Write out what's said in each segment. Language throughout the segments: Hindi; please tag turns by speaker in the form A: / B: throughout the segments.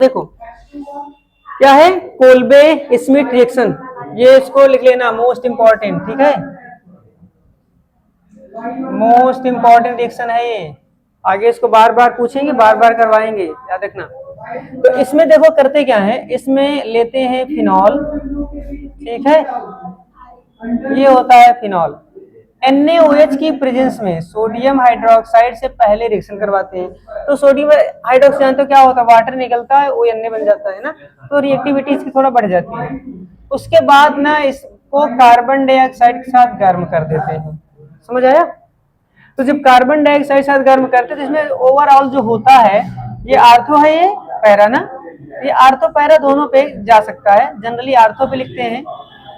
A: देखो क्या है, कोल्बे स्मिथ रिएक्शन, ये इसको लिख लेना, मोस्ट इंपॉर्टेंट। ठीक है, मोस्ट इंपॉर्टेंट रिएक्शन है ये। आगे इसको बार बार पूछेंगे, बार बार करवाएंगे, याद रखना। तो इसमें देखो करते क्या है, इसमें लेते हैं फिनॉल। ठीक है, ये होता है फिनॉल। NaOH की प्रेजेंस में सोडियम हाइड्रोक्साइड से पहले रिएक्शन करवाते हैं। तो सोडियम हाइड्रोक्साइड तो क्या होता है, वाटर निकलता है, वो Na बन जाता है ना, तो रिएक्टिविटी इसकी थोड़ा बढ़ जाती है। उसके बाद ना इसको कार्बन डाइऑक्साइड के साथ गर्म कर देते हैं। समझ आया? तो जब कार्बन डाइऑक्साइड साथ गर्म करते हैं तो इसमें ओवरऑल जो होता है, ये आर्थो है, ये पैरा ना, ये आर्थो पैरा दोनों पे जा सकता है, जनरली आर्थो पे लिखते हैं।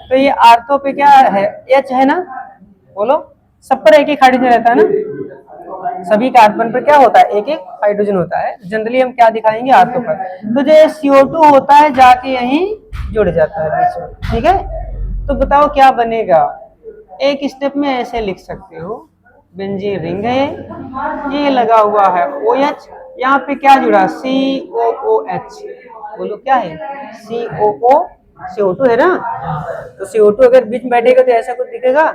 A: तो ये आर्थो पे क्या है, H है ना, बोलो, सब पर एक एक हाइड्रोजन रहता है ना, सभी कार्बन पर क्या होता है, एक एक हाइड्रोजन होता है। जनरली हम क्या दिखाएंगे, आर्थो पर। तो जो CO2 होता है जाके यहीं जुड़ जाता है बीच में। ठीक है, तो बताओ क्या बनेगा। एक स्टेप में ऐसे लिख सकते हो, बेंजीन रिंग है, ये लगा हुआ है OH, यहाँ पे क्या जुड़ा, COOH। बोलो क्या है, COO, CO2 है ना, तो CO2 अगर बीच में बैठेगा तो ऐसा कुछ दिखेगा,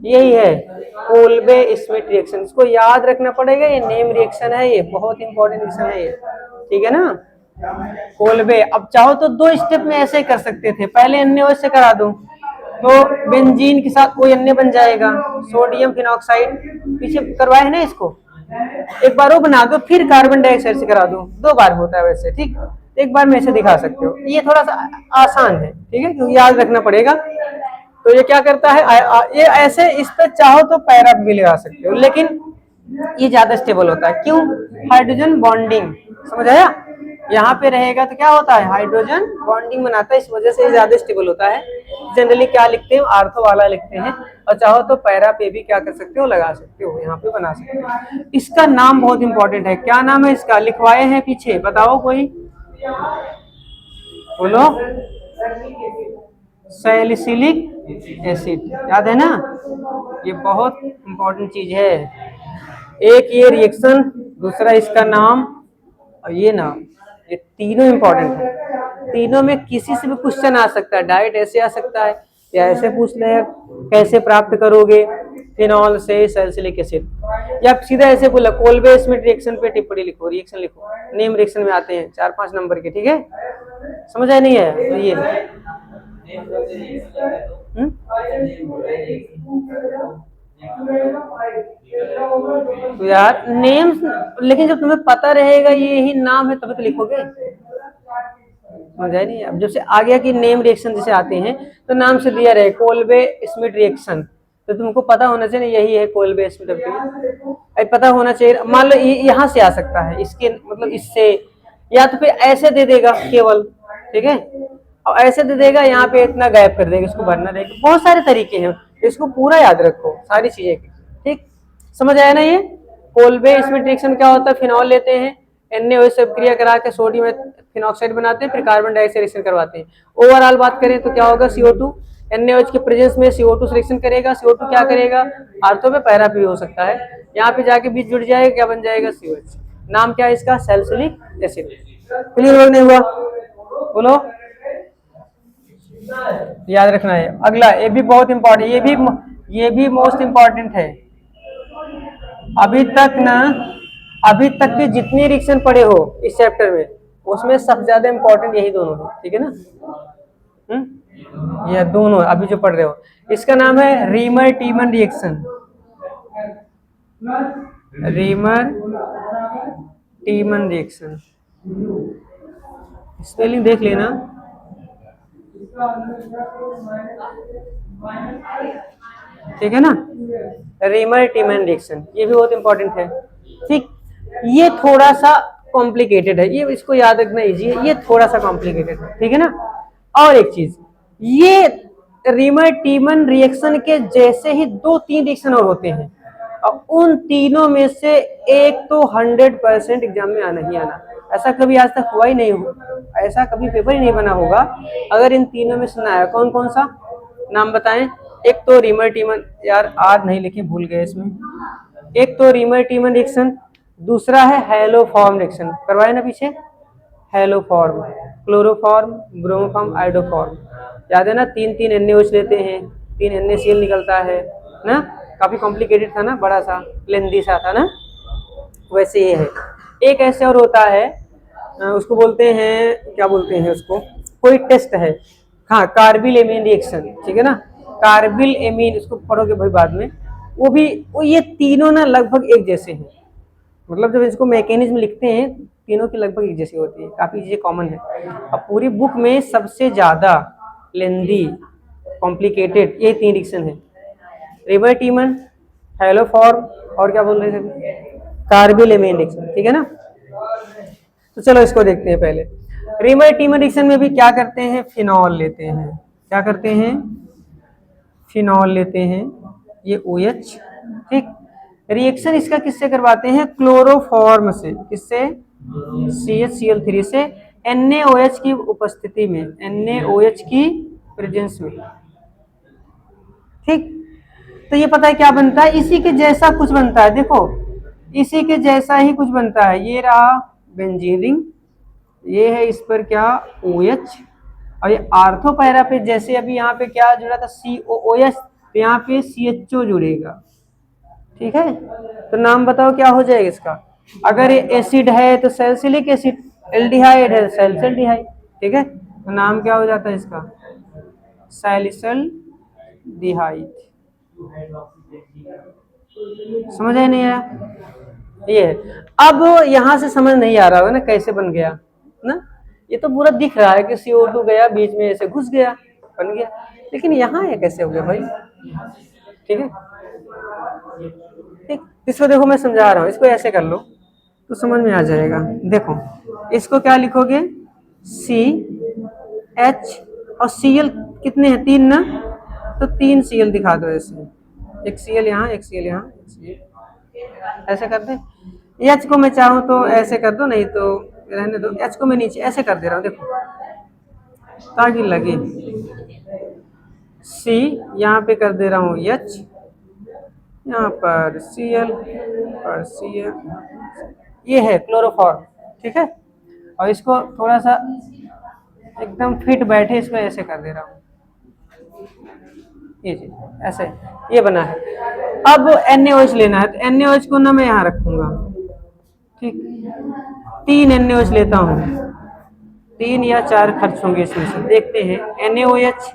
A: यही है कोल्बे स्मिथ रिएक्शन। इसको याद रखना पड़ेगा, ये नेम रिएक्शन है, ये बहुत इंपॉर्टेंट रिएक्शन है ये। ठीक है ना, कोल्बे। अब चाहो तो दो स्टेप में ऐसे कर सकते थे, पहले NaOH से करा दो तो बेंजीन के साथ ONA बन जाएगा, सोडियम फिनॉक्साइड। पीछे करवाए है ना इसको, एक बार वो बना दो, फिर कार्बन डाइऑक्साइड से करा दो, दो बार होता है वैसे। ठीक, एक बार में ऐसे दिखा सकते हो, ये थोड़ा सा आसान है। ठीक है, क्योंकि याद रखना पड़ेगा। तो ये क्या करता है, ये ऐसे, इस पे चाहो तो पैरा भी लगा सकते हो, लेकिन ये ज्यादा स्टेबल होता है। क्यों, हाइड्रोजन बॉन्डिंग। समझ आया, यहाँ पे रहेगा तो क्या होता है, हाइड्रोजन बॉन्डिंग बनाता है, इस वजह से ये ज्यादा स्टेबल होता है। जनरली क्या लिखते हैं, आर्थो वाला लिखते हैं, और चाहो तो पैरा पे भी क्या कर सकते हो, लगा सकते हो, यहाँ पे बना सकते हो। इसका नाम बहुत इंपॉर्टेंट है, क्या नाम है इसका, लिखवाए हैं पीछे, बताओ कोई, बोलो। सैलिसिलिक एसिड, याद है ना, ये बहुत इंपॉर्टेंट चीज है। एक ये रिएक्शन, दूसरा इसका नाम, और ये नाम, ये तीनों इंपॉर्टेंट है। तीनों में किसी से भी क्वेश्चन आ सकता है, डायरेक्ट ऐसे आ सकता है, या ऐसे पूछ ले कैसे प्राप्त करोगे फिनॉल से सैलिसिलिक एसिड, या सीधा ऐसे बोला कोल्बे स्मिथ रिएक्शन पे टिप्पणी लिखो, रिएक्शन लिखो, नेम रिएक्शन में आते हैं 4-5 नंबर के। ठीक है, समझ आया नहीं है, तो ये तो यार नेम, लेकिन जब तुम्हें पता रहेगा ये यही नाम है तभी तो लिखोगे। समझ आया नहीं? अब जब से आ गया कि नेम रिएक्शन जैसे आते हैं तो नाम से दिया रहे कोल्बे स्मिथ रिएक्शन, तो तुमको पता होना चाहिए यही है कोल्बे स्मिथ। पता होना चाहिए, मान लो यहाँ से आ सकता है, इसके मतलब इससे, या तो फिर ऐसे दे देगा केवल। ठीक है, और ऐसे दे देगा, यहाँ पे इतना गायब कर देगा, इसको भरना रहेगा। बहुत सारे तरीके हैं, इसको पूरा याद रखो सारी चीजें। ठीक, समझ आया ना? ये कोल्बे स्मिथ रिएक्शन क्या होता है, फिनॉल लेते हैं, NaOH से क्रिया करा के सोडियम फिनॉक्साइड बनाते हैं, फिर कार्बन डाइऑक्साइड रिएक्शन करवाते हैं। ओवरऑल बात करें तो क्या होगा, CO2 NaOH के प्रेजेंस में CO2 से रिएक्शन करेगा, CO2 क्या करेगा, आर्थो पे पैरा पे हो सकता है, यहाँ पे जाके बीच जुड़ जाएगा, क्या बन जाएगा, COH। नाम क्या है इसका, सैलिसिलिक एसिड। क्लियर नहीं हुआ, बोलो, याद रखना है। अगला, ये भी बहुत इंपॉर्टेंट, ये भी मोस्ट इंपॉर्टेंट है। अभी तक के जितने रिएक्शन पढ़े हो इस चैप्टर में, उसमें सबसे ज्यादा इंपॉर्टेंट यही दोनों है। ठीक है ना, ये दोनों अभी जो पढ़ रहे हो, इसका नाम है reamer टीमन reaction. Reamer टीमन reaction, spelling देख लेना। ठीक है ना, रीमर टीमन रिएक्शन, ये भी बहुत इंपॉर्टेंट है। ठीक, ये थोड़ा सा कॉम्प्लिकेटेड है, ये इसको याद रखना इजी है, ये थोड़ा सा कॉम्प्लिकेटेड है। ठीक है ना, और एक चीज, ये रीमर टीमन रिएक्शन के जैसे ही 2-3 रिएक्शन और होते हैं, और उन तीनों में से एक तो 100% एग्जाम में आना ही आना। ऐसा कभी आज तक हुआ ही नहीं हो, ऐसा कभी पेपर ही नहीं बना होगा अगर इन तीनों में सुना है। कौन कौन सा, नाम बताएं। एक तो रीमर टीमन, यार आज नहीं लिखे, भूल गए इसमें। एक तो रीमर टीमन रिएक्शन, दूसरा है हैलोफॉर्म रिएक्शन, करवाए ना पीछे, हेलोफॉर्म, क्लोरोफॉर्म, ब्रोमोफॉर्म, आइडोफॉर्म। याद है ना, 3 NaOH लेते हैं, 3 NaCl निकलता है ना। काफी कॉम्प्लिकेटेड था ना, बड़ा सा लेंदी सा था ना, वैसे ये है। एक ऐसे और होता है, उसको बोलते हैं, क्या बोलते हैं उसको, कोई टेस्ट है, हाँ, कार्बिल एमीन रिएक्शन, ठीक है ना, कार्बिल एमीन, इसको पढ़ोगे भाई बाद में। वो ये तीनों ना लगभग एक जैसे हैं, मतलब जब इसको मैकेनिज्म लिखते हैं तीनों की लगभग एक जैसी होती है, काफी चीजें कॉमन है। अब पूरी बुक में सबसे ज्यादा लेंदी कॉम्प्लिकेटेड ये 3 रिएक्शन है, रिबर्टीमन, हेलोफॉर्म और क्या बोल रहे थे, कार्बिल एमीन रिएक्शन, ठीक है ना। तो चलो इसको देखते हैं पहले। रिबर्टीमन रिएक्शन में भी क्या करते हैं, फिनॉल लेते हैं, क्या करते हैं, फिनॉल लेते हैं, ये OH, ठीक। रिएक्शन इसका किससे करवाते हैं, क्लोरोफॉर्म से, किससे, CHCl3 से, NaOH की उपस्थिति में, NaOH की प्रेजेंस में, ठीक। तो ये पता है क्या बनता है, इसी के जैसा कुछ बनता है, देखो इसी के जैसा ही कुछ बनता है। ये रहा बेंजीन रिंग, ये है इस पर क्या, OH, और ये आर्थो पैरा पे जैसे अभी यहाँ पे क्या जुड़ा था, COOH, तो यहाँ पे CHO जुड़ेगा, ठीक है। तो नाम बताओ क्या हो जाएगा इसका, अगर ये एसिड है तो सैलिसिलिक एसिड, एल्डिहाइड है सैलिसिल्डिहाइड, ठीक है। तो नाम क्या हो जाता है इसका, सैलिसिल्डिहाइड। समझ आया नहीं आया, ये है। अब यहां से समझ नहीं आ रहा होगा ना कैसे बन गया ना, ये तो पूरा दिख रहा है कि CO2 गया बीच में, ऐसे घुस गया, बन गया, लेकिन यहाँ ये कैसे हो गया भाई, ठीक है। ठीक, इसको देखो मैं समझा रहा हूँ, इसको ऐसे कर लो तो समझ में आ जाएगा। देखो इसको क्या लिखोगे, CH और Cl कितने हैं, 3 ना, तो 3 Cl दिखा दो ऐसे, एक Cl यहाँ, एक Cl यहाँ, एक Cl, ऐसे कर दे। H को मैं चाहूँ तो ऐसे कर दो, नहीं तो रहने दो, H को मैं नीचे ऐसे कर दे रहा हूँ, देखो ताकि लगे। C यहाँ पे कर दे रहा हूँ H, यहाँ पर Cl और Cl, ये है क्लोरोफॉर्म, ठीक है। और इसको थोड़ा सा एकदम फिट बैठे इसमें ऐसे कर दे रहा हूँ, ये चीज ऐसे, ये बना है। अब NaOH लेना है, तो NaOH को ना मैं यहाँ रखूंगा, ठीक, 3 NaOH लेता हूँ, 3 या 4 खर्च होंगे इसमें से, देखते हैं NaOH,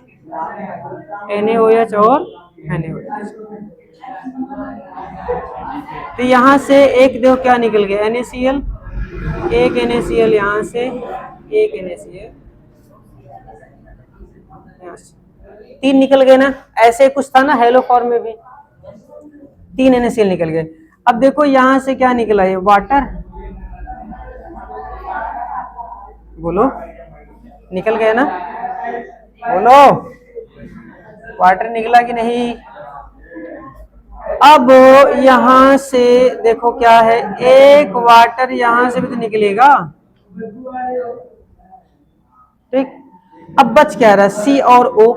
A: NaOH और NaOH। तो यहाँ से एक देखो क्या निकल गया, NaCl, एक NaCl यहाँ से, एक NaCl यहाँ से, 3 निकल गए ना। ऐसे कुछ था ना हेलोफॉर्म में भी, 3 NaCl निकल गए। अब देखो यहाँ से क्या निकला, है वाटर, बोलो निकल गया ना, बोलो वाटर निकला कि नहीं। अब यहां से देखो क्या है, एक वाटर यहां से भी तो निकलेगा, ठीक। अब बच क्या रहा, C और O।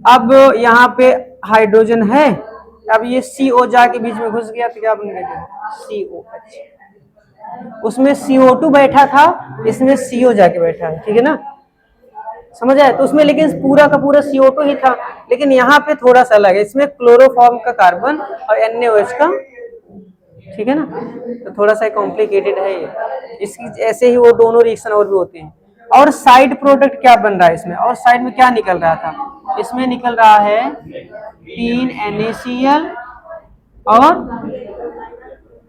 A: अब यहाँ पे हाइड्रोजन है, अब ये CO जाके बीच में घुस गया तो क्या बन गया, COH। उसमें CO2 बैठा था, इसमें CO जाके बैठा है, ठीक है ना, समझ आया। तो उसमें लेकिन पूरा का पूरा CO2 ही था, लेकिन यहाँ पे थोड़ा सा अलग है, इसमें क्लोरोफॉर्म का कार्बन और NaOH का, ठीक है ना। तो थोड़ा सा कॉम्प्लिकेटेड है ये, इसकी ऐसे ही वो दोनों रिएक्शन और भी होते हैं। और साइड प्रोडक्ट क्या बन रहा है इसमें, और साइड में क्या निकल रहा था, इसमें निकल रहा है 3 NaCl और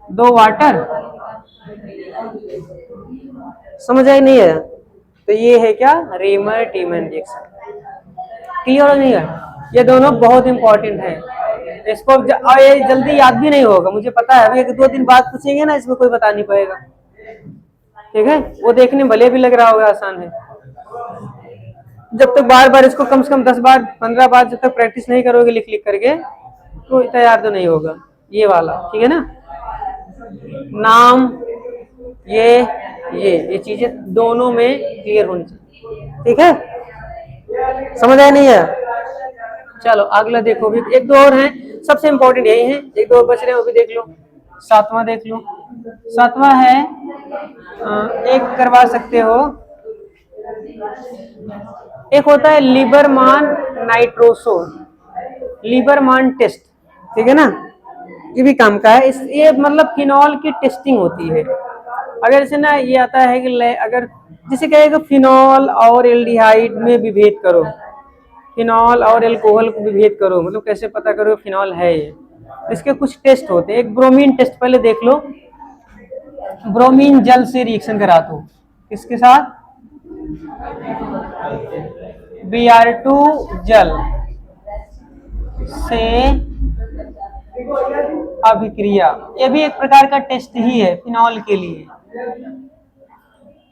A: 2 वाटर, समझ आई नहीं है। तो ये है क्या, रेमर टीमन रिएक्शन, क्लियर हो नहीं है। ये दोनों बहुत इंपॉर्टेंट है, इसको और ये जल्दी याद भी नहीं होगा, मुझे पता है। अभी 1-2 दिन बाद पूछेंगे ना, इसमें कोई बता नहीं पाएगा, ठीक है। वो देखने भले भी लग रहा होगा आसान है, जब तक बार बार इसको कम से कम 10 बार 15 बार जब तक प्रैक्टिस नहीं करोगे लिख लिख करके, तो तैयार तो नहीं होगा ये वाला, ठीक है ना। नाम ये चीजें दोनों में क्लियर होनी चाहिए, ठीक है, समझ आया नहीं है। चलो अगला देखो, भी 1-2 और हैं, सबसे इंपॉर्टेंट यही है, 1-2 बच रहे हैं, वो भी देख लो, 7वां देख लो। सातवां है एक करवा सकते हो, एक होता है लिबरमान नाइट्रोसो, लिबरमान टेस्ट, ठीक है ना, ये भी काम का है। इस ये मतलब फिनॉल की टेस्टिंग होती है। अगर जैसे ना ये आता है कि अगर जिसे कहेगा फिनॉल और एल्डिहाइड में विभेद करो, फिनॉल और एल्कोहल को विभेद करो, मतलब कैसे पता करो फिनॉल है ये, इसके कुछ टेस्ट होते हैं। एक ब्रोमीन टेस्ट पहले देख लो, ब्रोमीन जल से रिएक्शन करा दो, किसके साथ, Br2 जल से अभिक्रिया, ये भी एक प्रकार का टेस्ट ही है फिनॉल के लिए,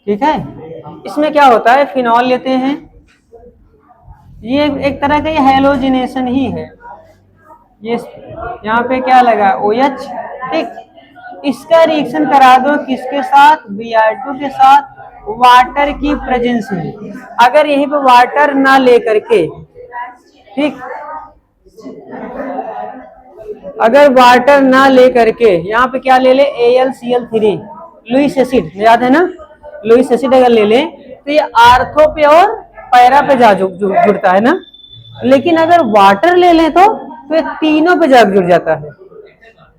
A: ठीक है। इसमें क्या होता है, फिनॉल लेते हैं, ये एक तरह का ये हेलोजिनेशन ही है, ये यहाँ पे क्या लगा OH, ठीक, इसका रिएक्शन करा दो किसके साथ, Br2 के साथ, वाटर की प्रेजेंस में। अगर यहीं पे वाटर ना ले करके, ठीक, अगर वाटर ना ले करके यहाँ पे क्या ले ले, AlCl3, लुईस एसिड, याद है ना, लुईस एसिड अगर ले ले तो ये आर्थो पे और पैरा पे जा जुड़ता है ना, लेकिन अगर वाटर ले लें तो ये तीनों पे जाके जुड़ जाता है,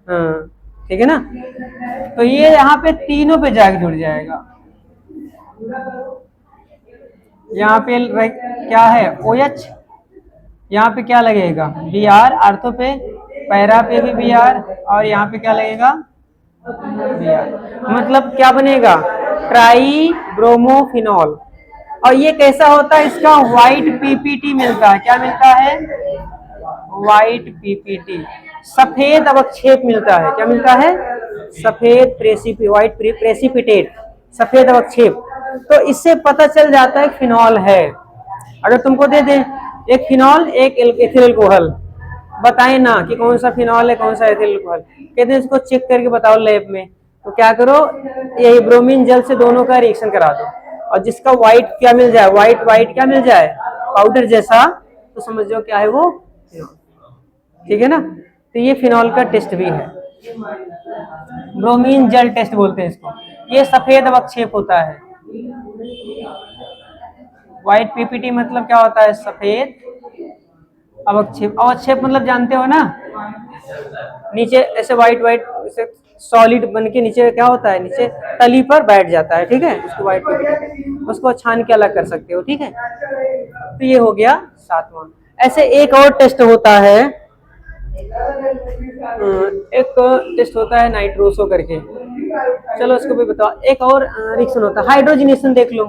A: हाँ ठीक है ना, तो ये यहाँ पे तीनों पे जाके जुड़ जाएगा। यहाँ पे क्या है OH, यहाँ पे क्या लगेगा Br, आर्थो पे, पैरा पे भी Br, और यहाँ पे क्या लगेगा Br, मतलब क्या बनेगा, ट्राई ब्रोमोफिनॉल। और ये कैसा होता है, इसका व्हाइट PPT मिलता है, क्या मिलता है, व्हाइट PPT, सफेद अवक्षेप मिलता है, क्या मिलता है, सफेद व्हाइट प्रेसिपिटेट, सफेद अवक्षेप। तो इससे पता चल जाता है फिनॉल है। अगर तुमको दे दे एक फिनॉल एक एथिल अल्कोहल, बताएं ना कि कौन सा फिनॉल है कौन सा एथिल अल्कोहल, कहते हैं इसको चेक करके बताओ लैब में, तो क्या करो, यही ब्रोमीन जल से दोनों का रिएक्शन करा दो, और जिसका व्हाइट क्या मिल जाए, व्हाइट क्या मिल जाए, पाउडर जैसा, तो समझ जाओ क्या है वो, ठीक है ना। तो ये फिनॉल का टेस्ट भी है, ब्रोमीन जल टेस्ट बोलते हैं इसको। ये सफेद अवक्षेप होता है, व्हाइट PPT मतलब क्या होता है, सफेद अवक्षेप। अवक्षेप मतलब जानते हो ना, नीचे ऐसे व्हाइट ऐसे सॉलिड बन के नीचे क्या होता है, नीचे तली पर बैठ जाता है, ठीक है, उसको व्हाइट PPT, उसको छान के अलग कर सकते हो, ठीक है। तो ये हो गया सातवां। ऐसे एक और टेस्ट होता है, एक टेस्ट होता है नाइट्रोसो करके, चलो इसको भी बताओ। एक और रिएक्शन होता है हाइड्रोजिनेशन, देख लो,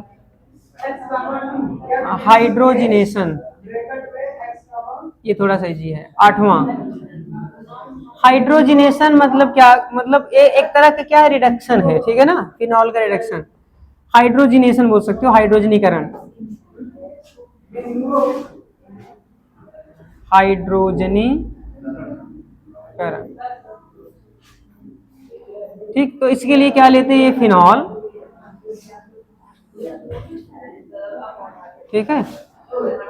A: हाइड्रोजिनेशन, ये थोड़ा सा इजी है। आठवां, हाइड्रोजिनेशन मतलब क्या, मतलब ये एक तरह का क्या है, रिडक्शन है, ठीक है ना, फिनॉल का रिडक्शन, हाइड्रोजिनेशन बोल सकते हो, हाइड्रोजनीकरण, हाइड्रोजनीकरण, ठीक। तो इसके लिए क्या लेते हैं, ये फिनॉल, ठीक है,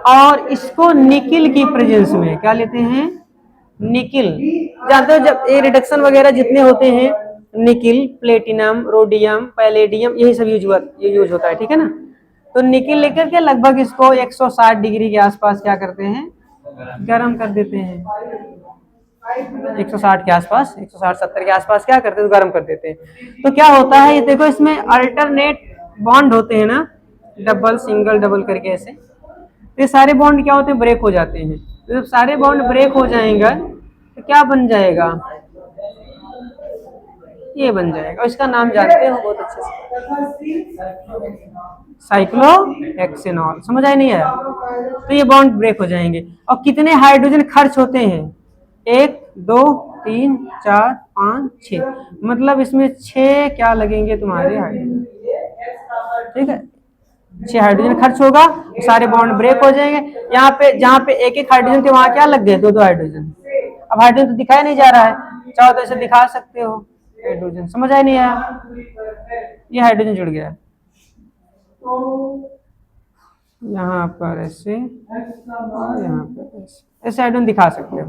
A: और इसको निकिल की प्रेजेंस में क्या लेते हैं, निकिल, जानते हो जब ये रिडक्शन वगैरह जितने होते हैं, निकिल, प्लेटिनम, रोडियम, पैलेडियम, यही सब यूज होता है, ठीक है ना। तो निकिल लेकर के लगभग इसको 160 डिग्री के आसपास क्या करते हैं, गर्म कर देते हैं, 160 के आसपास, 160-70 के आसपास क्या करते हैं, गर्म कर देते हैं। तो क्या होता है, ये देखो इसमें अल्टरनेट बॉन्ड होते हैं ना, डबल सिंगल डबल करके ऐसे, तो ये सारे बॉन्ड क्या होते हैं, ब्रेक हो जाते हैं। तो जब सारे बॉन्ड ब्रेक हो जाएंगे तो क्या बन जाएगा, ये बन जाएगा, इसका नाम जानते हो बहुत अच्छे से, साइक्लोहेक्सेनॉल, समझ आया नहीं आया। तो ये बॉन्ड ब्रेक हो जाएंगे, और कितने हाइड्रोजन खर्च होते हैं, 1 2 3 4 5 6, मतलब इसमें 6 क्या लगेंगे तुम्हारे हाइड्रोजन, ठीक है, 6 हाइड्रोजन खर्च होगा, सारे बॉन्ड ब्रेक हो जाएंगे। यहाँ पे जहाँ पे एक एक हाइड्रोजन थे वहां क्या लग गए, 2 हाइड्रोजन। अब हाइड्रोजन तो दिखाई नहीं जा रहा है, चाहो तो ऐसे दिखा सकते हो हाइड्रोजन, समझ आया नहीं आया, ये हाइड्रोजन जुड़ गया यहाँ पर ऐसे, और यहाँ पर ऐसे हाइड्रोजन दिखा सकते हो।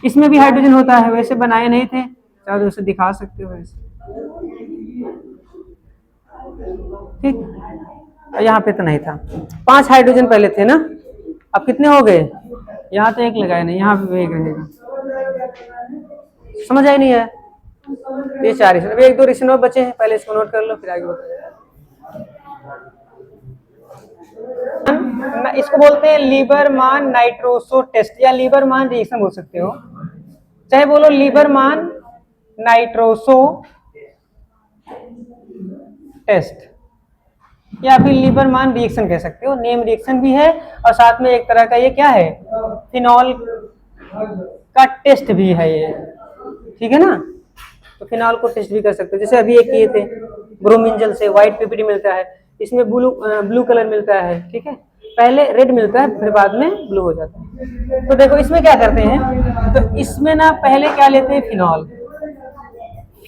A: इसमें भी हाइड्रोजन होता है, वैसे बनाए नहीं थे, चाहो तो उसे दिखा सकते हो ऐसे। ठीक, यहाँ पे तो नहीं था, 5 हाइड्रोजन पहले थे ना, अब कितने हो गए, यहाँ तो एक लगाए नहीं, यहाँ पे एक रहेगा। समझ आई नहीं है, ये 4 रिएक्शन, अभी 1-2 रिएक्शन और बचे हैं, पहले इसको नोट कर लो फिर आगे बताओ। इसको बोलते हैं लीबरमान नाइट्रोसो टेस्ट या लीबरमान रिएक्शन बोल सकते हो, चाहे बोलो लीबरमान नाइट्रोसो टेस्ट या फिर लीबरमान रिएक्शन कह सकते हो, नेम रिएक्शन भी है और साथ में एक तरह का ये क्या है, फिनॉल का टेस्ट भी है ये, ठीक है ना। तो फिनॉल को टेस्ट भी कर सकते हो, जैसे अभी एक किए थे ब्रोमीन जल से व्हाइट पीपीटी मिलता है, इसमें ब्लू कलर मिलता है, ठीक है, पहले रेड मिलता है फिर बाद में ब्लू हो जाता है। तो देखो इसमें क्या करते हैं, तो इसमें ना पहले क्या लेते हैं, फिनॉल,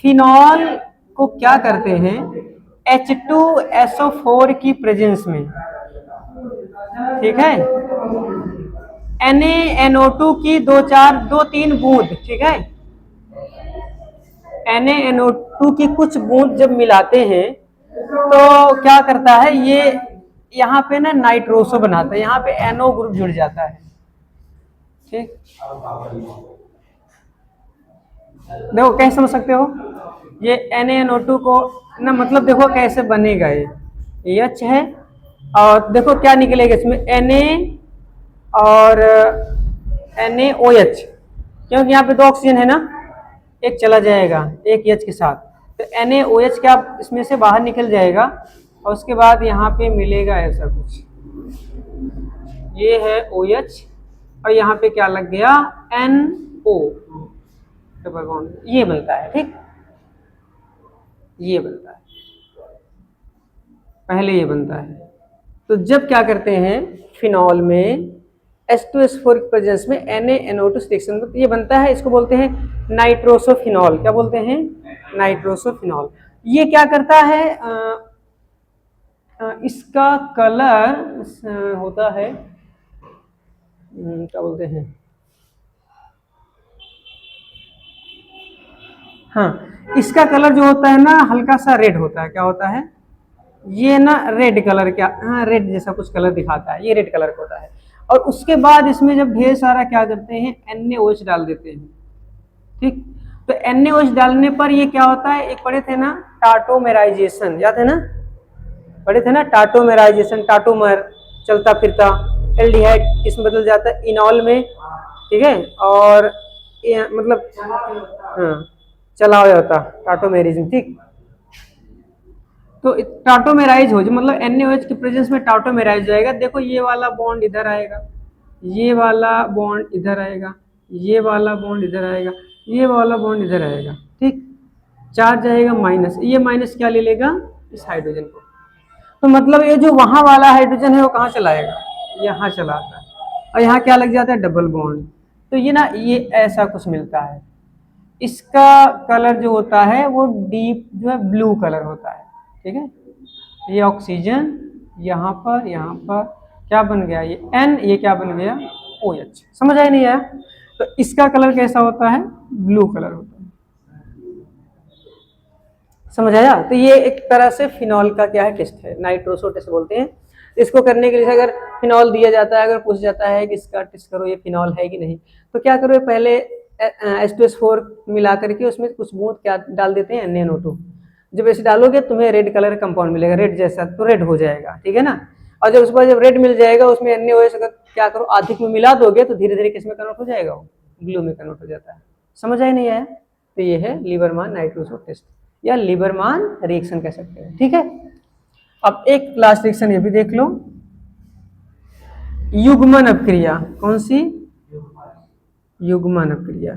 A: फिनॉल को क्या करते हैं H2SO4 की प्रेजेंस में, ठीक है, NaNO2 की 2-3 बूंद, ठीक है, NaNO2 की कुछ बूंद जब मिलाते हैं तो क्या करता है ये, यहाँ पे ना नाइट्रोसो बनाता है, यहाँ पे NO ग्रुप जुड़ जाता है, ठीक। देखो कैसे समझ सकते हो, ये NaNO2 को ना, मतलब देखो कैसे बनेगा, ये H है और देखो क्या निकलेगा इसमें, Na और NaOH, क्योंकि यहाँ पे 2 ऑक्सीजन है ना, एक चला जाएगा एक H के साथ, तो NaOH क्या इसमें से बाहर निकल जाएगा और उसके बाद यहाँ पे मिलेगा ऐसा कुछ, ये है OH और यहाँ पे क्या लग गया NO, डबल बॉन्ड, ये बनता है, ठीक, ये बनता है, पहले ये बनता है। तो जब क्या करते हैं फिनॉल में H2SO4 की प्रेजेंस में NaNO2 रिएक्शन तो ये बनता है, इसको बोलते हैं नाइट्रोसोफिनॉल, क्या बोलते हैं, नाइट्रोसोफिनॉल। ये क्या करता है, इसका कलर होता है, क्या बोलते हैं, हाँ, इसका कलर जो होता है ना हल्का सा रेड होता है, क्या होता है, ये ना रेड कलर, क्या, हाँ रेड जैसा कुछ कलर दिखाता है, ये रेड कलर का होता है। और उसके बाद इसमें जब ढेर सारा क्या करते हैं NaOH डाल देते हैं, ठीक, तो NaOH डालने पर ये क्या होता है, एक पढ़े थे ना टाटोमेराइजेशन, याद है ना, पढ़े थे ना टाटोमेराइजेशन, टाटोमर चलता फिरता, एल्डिहाइड किसमें बदल जाता है, इनॉल में, ठीक है, और मतलब हाँ चला हो जाता टाटोमेरिज्म, ठीक। तो टाटोमेराइज हो जो मतलब NaOH की प्रेजेंस में टाटोमेराइज जाएगा, देखो ये वाला बॉन्ड इधर आएगा, ये वाला बॉन्ड इधर आएगा, ये वाला बॉन्ड इधर आएगा, ये वाला बॉन्ड इधर आएगा, ठीक, चार्ज आएगा माइनस, ये माइनस क्या ले लेगा, इस हाइड्रोजन को, तो मतलब ये जो वहां वाला हाइड्रोजन है वो कहाँ चलाएगा, यहाँ चलाता है, और यहाँ क्या लग जाता है, डबल बॉन्ड। तो ये ना ये ऐसा कुछ मिलता है, इसका कलर जो होता है वो डीप जो है ब्लू कलर होता है, ठीक है, ये ऑक्सीजन यहाँ पर क्या बन गया, ये N, ये क्या बन गया OH, समझ आया नहीं आया, तो इसका कलर कैसा होता है, ब्लू कलर होता है, समझ आया। तो ये एक तरह से फिनॉल का क्या है टेस्ट है, नाइट्रोसो टेस्ट बोलते हैं। इसको करने के लिए अगर फिनॉल दिया जाता है, अगर पूछ जाता है कि इसका टेस्ट करो ये फिनॉल है कि नहीं, तो क्या करो पहले H2SO4 मिला करके उसमें कुछ बूंद क्या डाल देते हैं NaNO2, जब ऐसे डालोगे तुम्हें रेड कलर कंपाउंड मिलेगा, रेड जैसा, तो रेड हो जाएगा, ठीक है ना। और जब उसके बाद जब रेड मिल जाएगा उसमें NaOH अगर क्या करो अधिक में मिला दोगे तो धीरे धीरे किस में कन्वर्ट हो जाएगा, वो ब्लू में कन्वर्ट हो जाता है, समझ आया नहीं आया। तो ये है लीबरमान नाइट्रोसो टेस्ट या लीबरमान रिएक्शन कह सकते हैं, ठीक है। अब एक लास्ट रिएक्शन ये भी देख लो, युग्मन अपक्रिया, कौन सी, युग्मन अपक्रिया,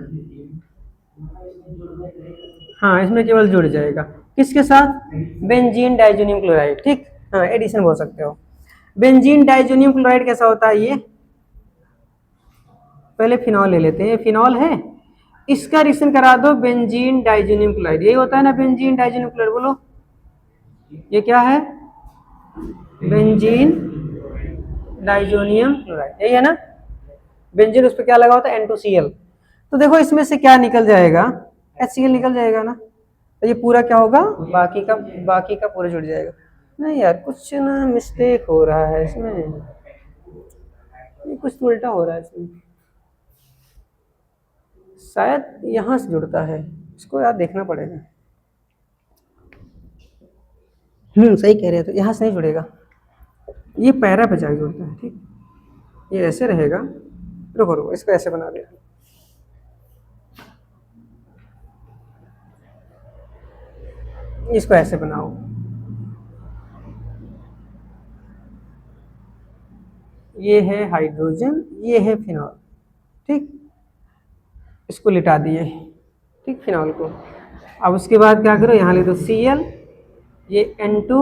A: हाँ इसमें केवल जुड़ जाएगा किसके साथ, बेंजीन डाइजोनियम क्लोराइड, ठीक, हाँ एडिशन बोल सकते हो। बेंजीन डाइजोनियम क्लोराइड कैसा होता है, ये पहले फिनॉल ले लेते हैं, फिनॉल है, इसका रिएक्शन करा दो बेंजीन डाइजोनियम क्लोराइड, यही होता है ना बेंजीन डाइजोनियम क्लोराइड, बोलो ये क्या है, बेंजीन डाइजोनियम क्लोराइड, यही है ना, बेंजीन उस पर क्या लगा होता है N2Cl, तो देखो इसमें से क्या निकल जाएगा, HCl निकल जाएगा ना, तो ये पूरा क्या होगा, बाकी का पूरा जुड़ जाएगा। नहीं यार, कुछ ना मिस्टेक हो रहा है इसमें, ये कुछ तो उल्टा हो रहा है इसमें, शायद यहाँ से जुड़ता है, इसको यार देखना पड़ेगा। सही कह रहे हो, तो यहाँ से नहीं जुड़ेगा, ये पैरा पे जाके जुड़ता है। ठीक, ये ऐसे रहेगा, रुको रुको, इसको ऐसे बना दे, इसको ऐसे बनाओ, ये है हाइड्रोजन, ये है फिनॉल। ठीक, इसको लिटा दिए, ठीक, फिनॉल को। अब उसके बाद क्या करो, यहाँ ले दो Cl, ये N2,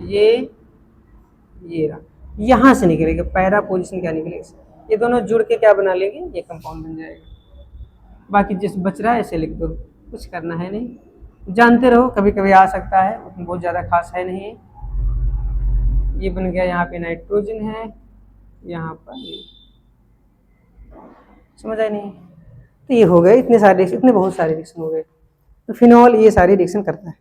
A: ये रहा, यहाँ से निकलेगा पैरा पोजीशन, क्या निकलेगा, ये दोनों जुड़ के क्या बना लेंगे, ये कंपाउंड बन जाएगा। बाकी जिस बच रहा है ऐसे लिख दो, कुछ करना है नहीं, जानते रहो, कभी कभी आ सकता है, बहुत ज़्यादा खास है नहीं। ये बन गया, यहाँ पे नाइट्रोजन है, यहाँ पर ये, समझ आए नहीं। तो ये हो गए इतने सारे, इतने बहुत सारे रिएक्शन हो गए। तो फिनॉल ये सारी रिएक्शन करता है।